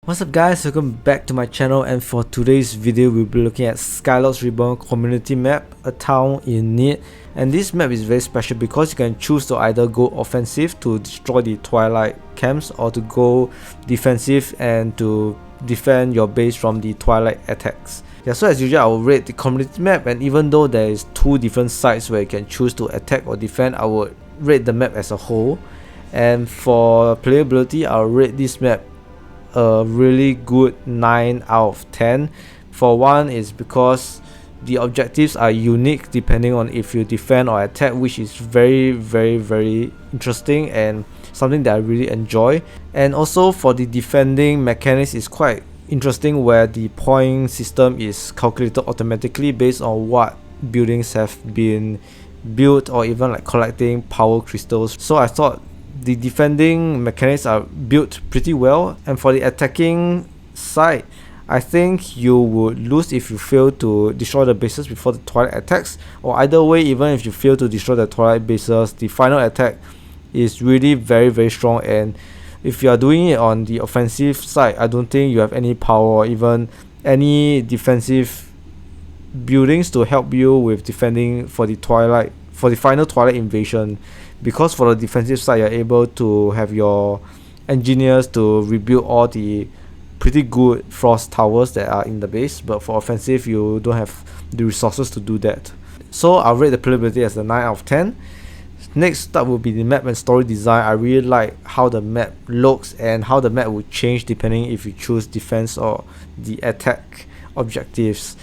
What's up guys, welcome back to my channel, and for today's video we'll be looking at Skylords Reborn community map, a town in need. And this map is very special because you can choose to either go offensive to destroy the Twilight camps or to go defensive and to defend your base from the Twilight attacks. Yeah, so as usual I will rate the community map, and even though there is two different sides where you can choose to attack or defend, I would rate the map as a whole. And for playability, I'll rate this map a really good 9 out of 10. For one is because the objectives are unique depending on if you defend or attack, which is very interesting and something that I really enjoy. And also for the defending mechanics is quite interesting, where the point system is calculated automatically based on what buildings have been built or even like collecting power crystals. So I thought the defending mechanics are built pretty well, and for the attacking side, I think you would lose if you fail to destroy the bases before the Twilight attacks, or either way, even if you fail to destroy the Twilight bases, the final attack is really very strong. And if you are doing it on the offensive side, I don't think you have any power or even any defensive buildings to help you with defending for the Twilight, for the final Twilight invasion. Because for the defensive side, you're able to have your engineers to rebuild all the pretty good frost towers that are in the base, but for offensive you don't have the resources to do that. So I'll rate the playability as a 9 out of 10. Next up will be the map and story design. I really like how the map looks and how the map will change depending if you choose defense or the attack objectives.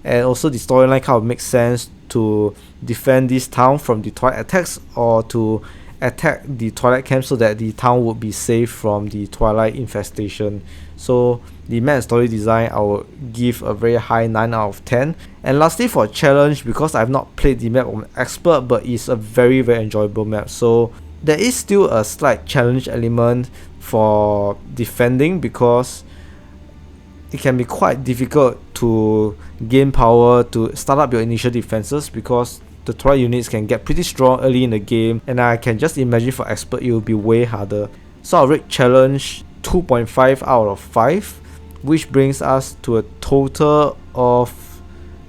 And also the storyline kind of makes sense to defend this town from the Twilight attacks or to attack the Twilight camp so that the town would be safe from the Twilight infestation. So the map and story design, I will give a very high 9 out of 10. And lastly, for challenge, because I've not played the map on expert, but it's a very enjoyable map, so there is still a slight challenge element for defending, because it can be quite difficult to gain power to start up your initial defenses, because the Twilight units can get pretty strong early in the game, and I can just imagine for expert it will be way harder. So I'll rate challenge 2.5 out of 5, which brings us to a total of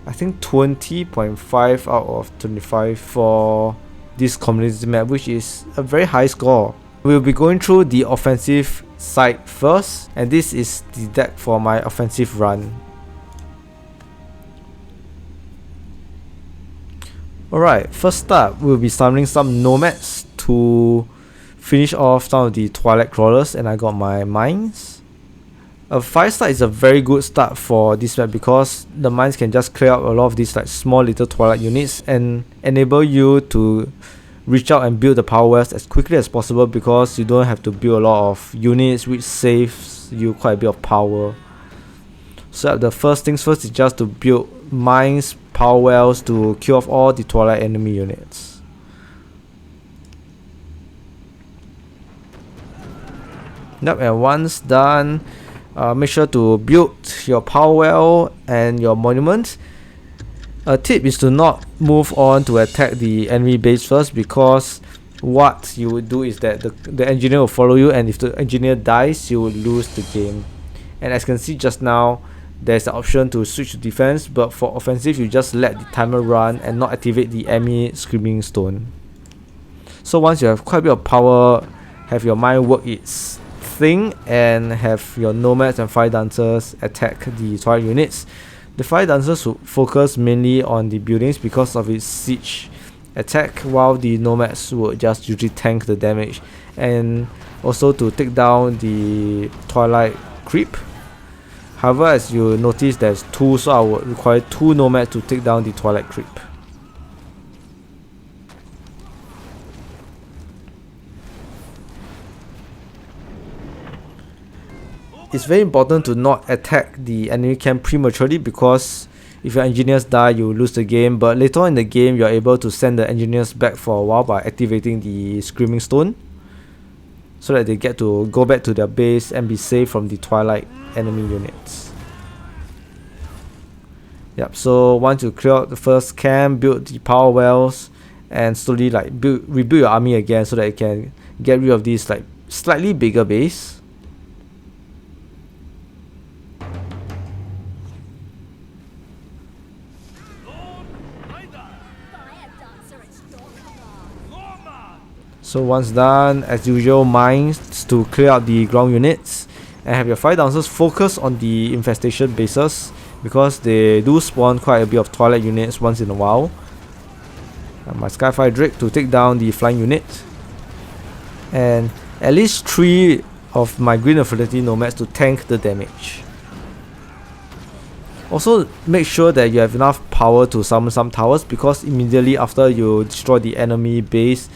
I think 20.5 out of 25 for this community map, which is a very high score. We'll be going through the offensive side first, and this is the deck for my offensive run. Alright, first up we'll be summoning some nomads to finish off some of the Twilight crawlers, and I got my mines. A 5-star is a very good start for this map because the mines can just clear out a lot of these like small little Twilight units and enable you to reach out and build the power wells as quickly as possible, because you don't have to build a lot of units, which saves you quite a bit of power. So the first things first is just to build mines, power wells to kill off all the Twilight enemy units. Yep, and once done, make sure to build your power well and your monument. A tip is to not move on to attack the enemy base first, because what you would do is that the engineer will follow you, and if the engineer dies you will lose the game. And as you can see just now, there's an option to switch to defense, but for offensive you just let the timer run and not activate the enemy screaming stone. So once you have quite a bit of power, have your mine work its thing and have your nomads and fire dancers attack the Twilight units. The fire dancers will focus mainly on the buildings because of its siege attack, while the nomads would just usually tank the damage and also to take down the Twilight creep. However, as you notice, there's 2, so I would require 2 nomads to take down the Twilight creep. It's very important to not attack the enemy camp prematurely, because if your engineers die you lose the game, but later on in the game you're able to send the engineers back for a while by activating the screaming stone, so that they get to go back to their base and be safe from the Twilight enemy units. Yep, so once you clear out the first camp, build the power wells, and slowly like rebuild your army again so that you can get rid of these like slightly bigger base. So once done, as usual, mines to clear out the ground units, and have your fire dancers focus on the infestation bases because they do spawn quite a bit of twilight units once in a while. And my Skyfire Drake to take down the flying unit, and at least 3 of my green affinity nomads to tank the damage. Also make sure that you have enough power to summon some towers, because immediately after you destroy the enemy base,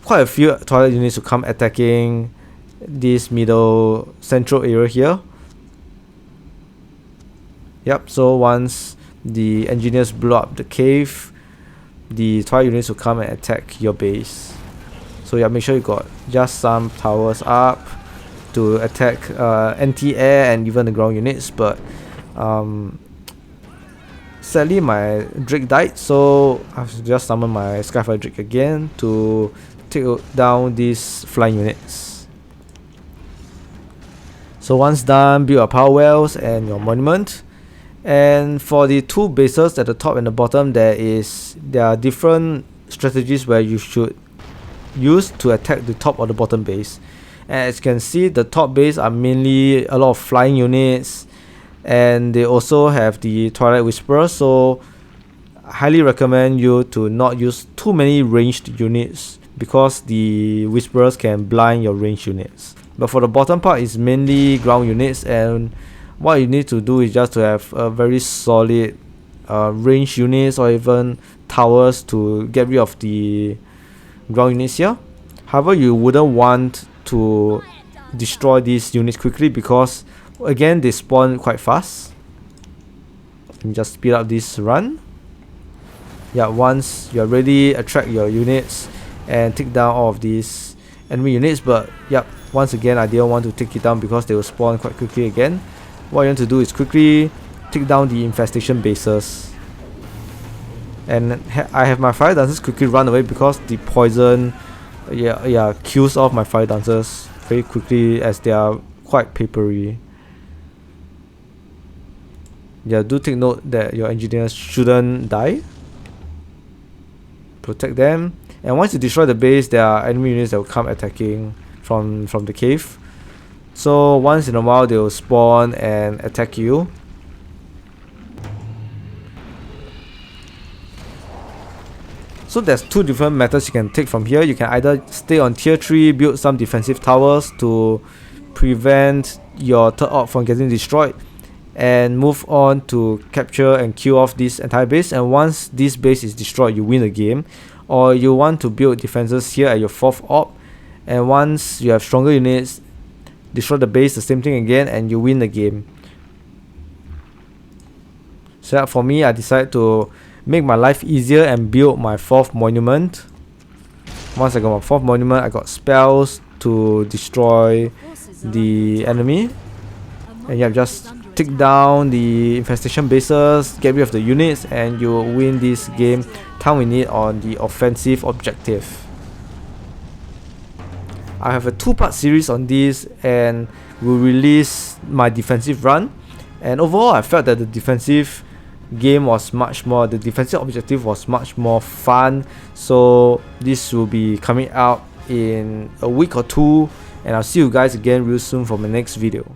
quite a few twilight units will come attacking this middle central area here. Yep, so once the engineers blow up the cave, the twilight units will come and attack your base. So yeah, make sure you got just some towers up to attack anti-air and even the ground units, but sadly my Drake died, so I've just summoned my Skyfire Drake again to take down these flying units. So once done, build your power wells and your monument. And for the 2 bases at the top and the bottom, there are different strategies where you should use to attack the top or the bottom base. And as you can see, the top base are mainly a lot of flying units, and they also have the Twilight Whisperer, so I highly recommend you to not use too many ranged units, because the Whisperers can blind your ranged units. But for the bottom part, is mainly ground units, and what you need to do is just to have a very solid ranged units or even towers to get rid of the ground units here. However, you wouldn't want to destroy these units quickly, because again they spawn quite fast. Let me just speed up this run. Yeah, once you're ready, attract your units and take down all of these enemy units. But yep, once again I didn't want to take it down because they will spawn quite quickly again. What you want to do is quickly take down the infestation bases, and I have my fire dancers quickly run away because the poison kills off my fire dancers very quickly, as they are quite papery. Yeah, do take note that your engineers shouldn't die. Protect them, and once you destroy the base, there are enemy units that will come attacking from the cave. So once in a while they will spawn and attack you. So there's 2 different methods you can take from here. You can either stay on tier 3, build some defensive towers to prevent your third orc from getting destroyed, and move on to capture and kill off this entire base, and once this base is destroyed, you win the game. Or you want to build defenses here at your 4th orc, and once you have stronger units, destroy the base, the same thing again, and you win the game. So for me, I decided to make my life easier and build my 4th monument. Once I got my 4th monument, I got spells to destroy the enemy, and you have just take down the infestation bases, get rid of the units, and you will win this game time we need on the offensive objective. I have a 2-part series on this, and will release my defensive run. And overall, I felt that the defensive game was the defensive objective was much more fun. So this will be coming out in a week or 2, and I'll see you guys again real soon for my next video.